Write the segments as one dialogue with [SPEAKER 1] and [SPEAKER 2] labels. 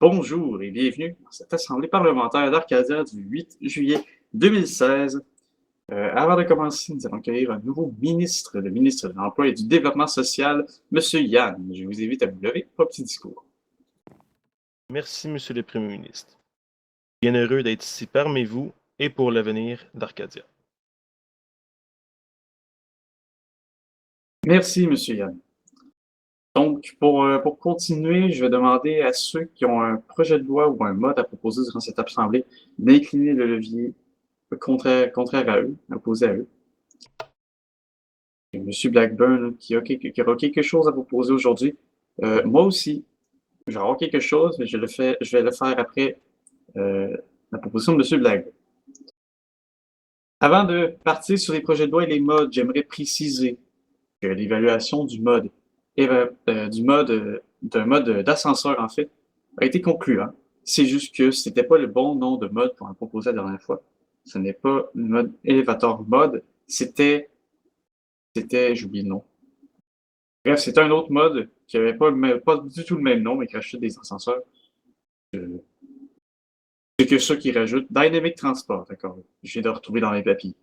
[SPEAKER 1] Bonjour et bienvenue dans cette assemblée parlementaire d'Arcadia du 8 juillet 2016. Avant de commencer, nous allons accueillir un nouveau ministre, le ministre de l'Emploi et du Développement social, M. Yann. Je vous invite à vous lever pour un petit discours.
[SPEAKER 2] Merci, Monsieur le Premier ministre. Bien heureux d'être ici parmi vous et pour l'avenir d'Arcadia.
[SPEAKER 1] Merci, M. Yann. Donc, pour continuer, je vais demander à ceux qui ont un projet de loi ou un mode à proposer durant cette assemblée d'incliner le levier contraire à eux, opposé à eux. Et M. Blackburn qui aura quelque chose à vous poser aujourd'hui. Moi aussi, je vais avoir quelque chose, mais je vais le faire après la proposition de M. Blackburn. Avant de partir sur les projets de loi et les modes, j'aimerais préciser que l'évaluation d'un mode d'ascenseur, en fait, a été concluant. C'est juste que ce n'était pas le bon nom de mode qu'on a proposé la dernière fois. Ce n'est pas le mode élévateur mode, j'ai oublié le nom. Bref, c'était un autre mode qui n'avait pas du tout le même nom, mais qui rachetait des ascenseurs. C'est que ça qui rajoute Dynamic Transport, d'accord. Je viens de retrouver dans mes papiers.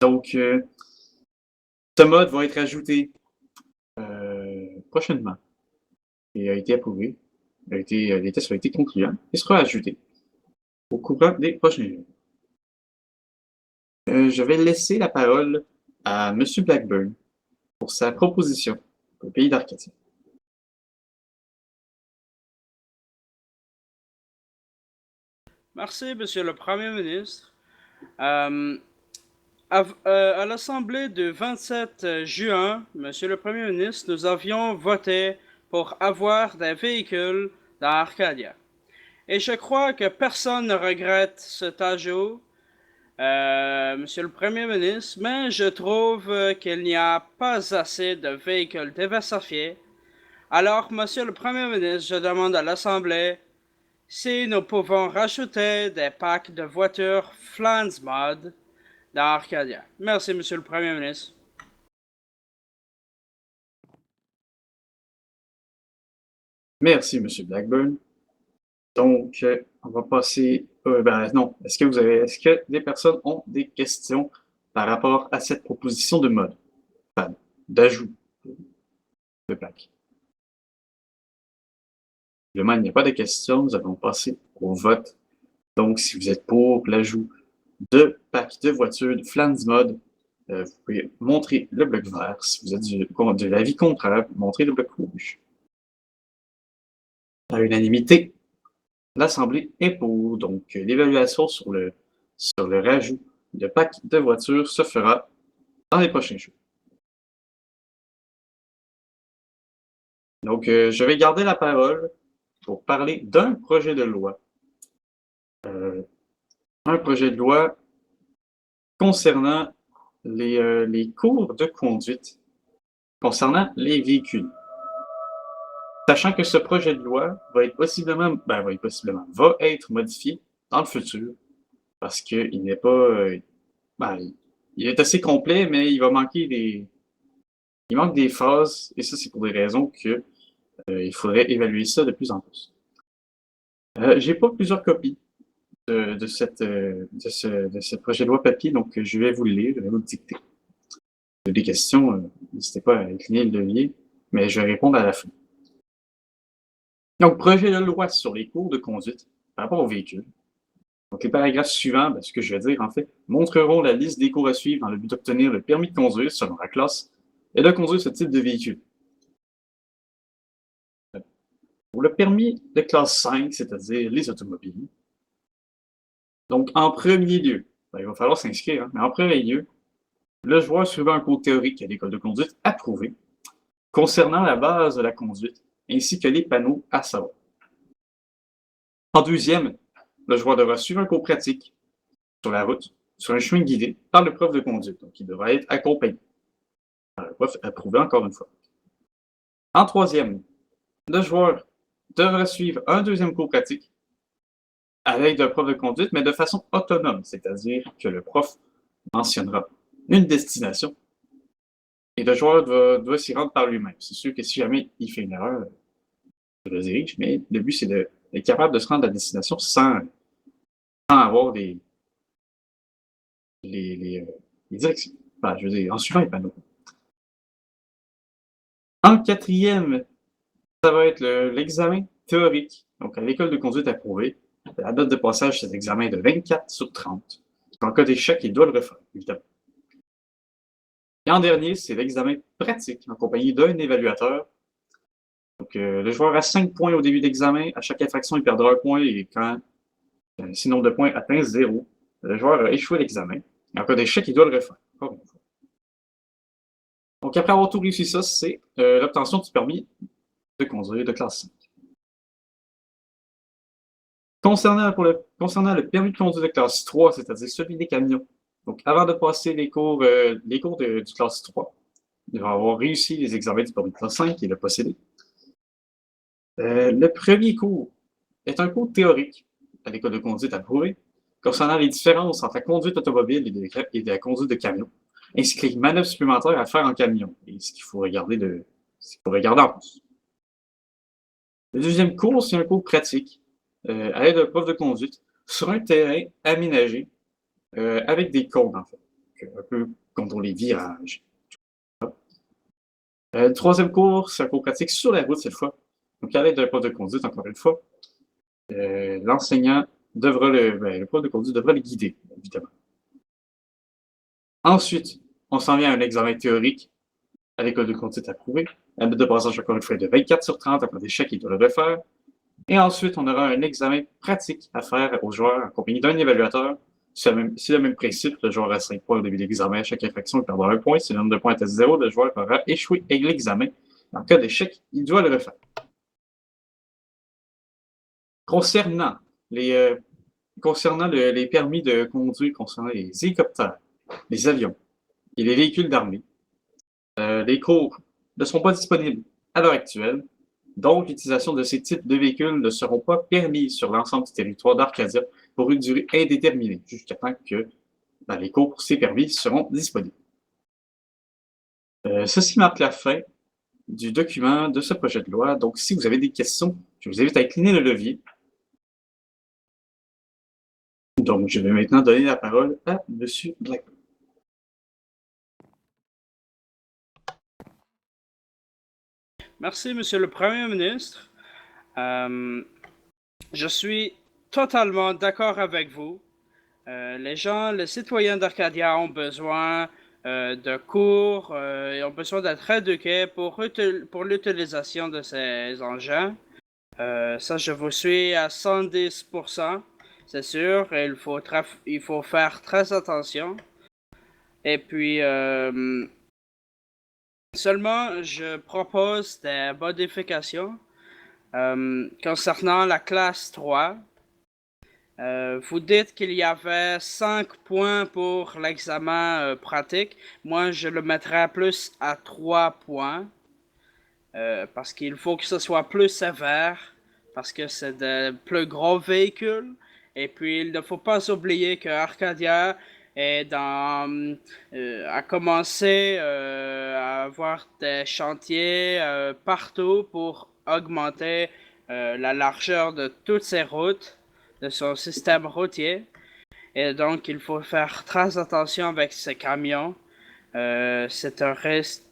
[SPEAKER 1] Donc, ce mode va être ajouté prochainement. Il a été approuvé. Les tests ont été concluants. Il sera ajouté au courant des prochains jours. Je vais laisser la parole à M. Blackburn pour sa proposition au pays d'Arcadia.
[SPEAKER 3] Merci, Monsieur le Premier ministre. À l'Assemblée du 27 juin, Monsieur le Premier ministre, nous avions voté pour avoir des véhicules dans Arcadia. Et je crois que personne ne regrette cet ajout, Monsieur le Premier ministre, mais je trouve qu'il n'y a pas assez de véhicules diversifiés. Alors, Monsieur le Premier ministre, je demande à l'Assemblée si nous pouvons rajouter des packs de voitures Flans Mod dans Arcadia. Merci, Monsieur le Premier ministre.
[SPEAKER 1] Merci, M. Blackburn. Donc, on va passer. Non. Est-ce que des personnes ont des questions par rapport à cette proposition de mode, d'ajout de plaque? Il n'y a pas de questions. Nous allons passer au vote. Donc, si vous êtes pour l'ajout de packs de voitures de Flans Mod, vous pouvez montrer le bloc vert. Si vous êtes de l'avis contraire, montrez le bloc rouge. À l'unanimité, l'Assemblée est pour. Donc, l'évaluation sur le rajout de packs de voitures se fera dans les prochains jours. Donc, je vais garder la parole pour parler d'un projet de loi. Un projet de loi concernant les cours de conduite concernant les véhicules. Sachant que ce projet de loi va être modifié dans le futur parce qu'il n'est pas, il est assez complet, mais il manque des phases et ça c'est pour des raisons que il faudrait évaluer ça de plus en plus. J'ai pas plusieurs copies de ce projet de loi papier, donc je vais vous le lire, je vais vous le dicter. Si vous avez des questions, n'hésitez pas à incliner le levier, mais je vais répondre à la fin. Donc, projet de loi sur les cours de conduite par rapport aux véhicules. Donc, les paragraphes suivants, ce que je vais dire en fait, montreront la liste des cours à suivre dans le but d'obtenir le permis de conduire selon la classe et de conduire ce type de véhicule. Pour le permis de classe 5, c'est-à-dire les automobiles, donc en premier lieu, il va falloir s'inscrire, mais en premier lieu, le joueur suivant un cours théorique à l'école de conduite approuvé concernant la base de la conduite ainsi que les panneaux à savoir. En deuxième, le joueur devra suivre un cours pratique sur la route, sur un chemin guidé par le prof de conduite, donc il devra être accompagné par le prof approuvé encore une fois. En troisième, le joueur devra suivre un deuxième cours pratique à l'aide d'un prof de conduite, mais de façon autonome, c'est-à-dire que le prof mentionnera une destination et le joueur doit s'y rendre par lui-même. C'est sûr que si jamais il fait une erreur, je le dirige, mais le but c'est de être capable de se rendre à destination sans avoir les directions. Enfin, je veux dire, en suivant les panneaux. En quatrième, ça va être l'examen théorique. Donc, à l'école de conduite approuvée, la note de passage, cet examen est de 24 sur 30. En cas d'échec, il doit le refaire, évidemment. Et en dernier, c'est l'examen pratique en compagnie d'un évaluateur. Donc, le joueur a 5 points au début d'examen. À chaque infraction, il perdra un point et quand si le nombre de points atteint 0, le joueur a échoué l'examen. Et en cas d'échec, il doit le refaire. Encore une fois. Donc, après avoir tout réussi ça, c'est l'obtention du permis de conduire de classe 5. Concernant le permis de conduire de classe 3, c'est-à-dire celui des camions, donc avant de passer les cours du classe 3, il va avoir réussi les examens du permis de classe 5 et le posséder. Le premier cours est un cours théorique à l'école de conduite approuvée concernant les différences entre la conduite automobile et de la conduite de camion, ainsi que les manœuvres supplémentaires à faire en camion et ce qu'il faut regarder en plus. Le deuxième cours, c'est un cours pratique à l'aide d'un prof de conduite sur un terrain aménagé avec des cônes, en fait, un peu comme pour les virages. Le troisième cours, c'est un cours pratique sur la route cette fois. Donc, à l'aide d'un prof de conduite, encore une fois, l'enseignant le prof de conduite devra le guider, évidemment. Ensuite, on s'en vient à un examen théorique à l'école de conduite approuvée. La note de passage, encore une fois, est de 24 sur 30. En cas d'échec, il doit le refaire. Et ensuite, on aura un examen pratique à faire aux joueurs en compagnie d'un évaluateur. C'est le même principe. Le joueur a 5 points au début de l'examen. À chaque infraction, il perdra un point. Si le nombre de points est à 0, le joueur aura échoué l'examen. En cas d'échec, il doit le refaire. Concernant les permis de conduire concernant les hélicoptères, les avions et les véhicules d'armée, les cours ne sont pas disponibles à l'heure actuelle. Donc, l'utilisation de ces types de véhicules ne seront pas permis sur l'ensemble du territoire d'Arcadia pour une durée indéterminée, jusqu'à temps que les cours pour ces permis seront disponibles. Ceci marque la fin du document de ce projet de loi. Donc, si vous avez des questions, je vous invite à incliner le levier. Donc, je vais maintenant donner la parole à M. Blackburn.
[SPEAKER 3] Merci, Monsieur le Premier ministre. Je suis totalement d'accord avec vous. Les citoyens d'Arcadia ont besoin de cours et ont besoin d'être éduqués pour l'utilisation de ces engins. Ça, je vous suis à 110%, c'est sûr. Et il faut faire très attention. Et puis, seulement, je propose des modifications concernant la classe 3. Vous dites qu'il y avait 5 points pour l'examen pratique. Moi, je le mettrais plus à 3 points. Parce qu'il faut que ce soit plus sévère. Parce que c'est de plus gros véhicules. Et puis, il ne faut pas oublier que Arcadia a commencé à avoir des chantiers partout pour augmenter la largeur de toutes ces routes, de son système routier. Et donc, il faut faire très attention avec ces camions. C'est un risque.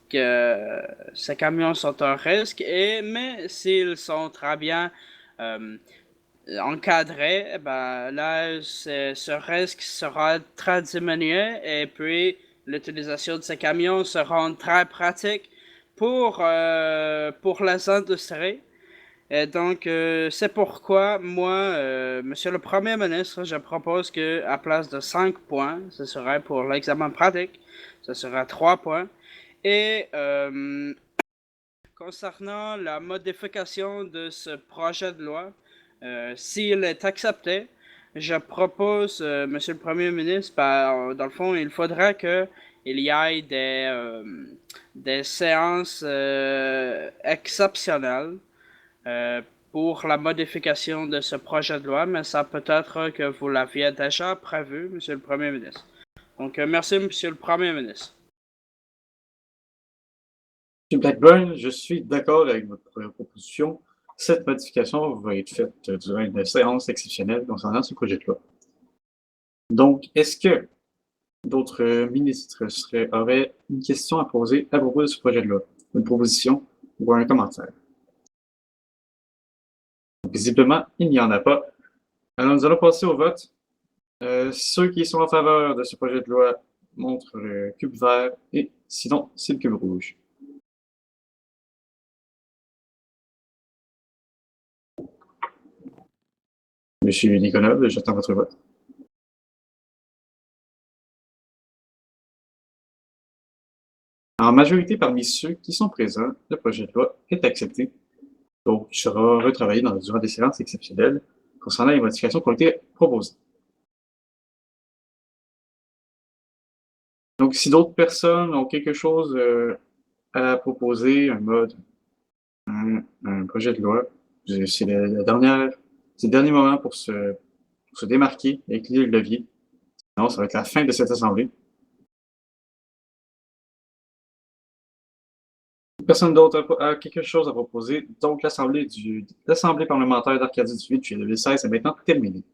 [SPEAKER 3] Ces camions sont un risque, mais s'ils sont très bien encadré, ben là, ce risque sera très diminué et puis l'utilisation de ces camions sera très pratique pour les industries. Et donc, c'est pourquoi moi, Monsieur le Premier ministre, je propose que à place de 5 points, ce serait pour l'examen pratique, ce sera 3 points. Et concernant la modification de ce projet de loi, s'il est accepté, je propose, Monsieur le Premier ministre, dans le fond, il faudrait qu'il y ait des séances exceptionnelles pour la modification de ce projet de loi, mais ça peut être que vous l'aviez déjà prévu, Monsieur le Premier ministre. Donc, merci, Monsieur le Premier ministre.
[SPEAKER 1] M. Blackburn, je suis d'accord avec votre proposition. Cette modification va être faite durant une séance exceptionnelle concernant ce projet de loi. Donc, est-ce que d'autres ministres auraient une question à poser à propos de ce projet de loi, une proposition ou un commentaire? Visiblement, il n'y en a pas. Alors, nous allons passer au vote. Ceux qui sont en faveur de ce projet de loi montrent le cube vert et sinon, c'est le cube rouge. Monsieur Nicolas, j'attends votre vote. En majorité parmi ceux qui sont présents, le projet de loi est accepté. Donc, il sera retravaillé durant des séances exceptionnelles concernant les modifications qui ont été proposées. Donc, si d'autres personnes ont quelque chose à proposer, un projet de loi, c'est le dernier moment pour se démarquer et utiliser le levier. Sinon, ça va être la fin de cette assemblée. Personne d'autre a quelque chose à proposer, donc l'assemblée parlementaire d'Arcadie du 8 juillet 2016 est maintenant terminée.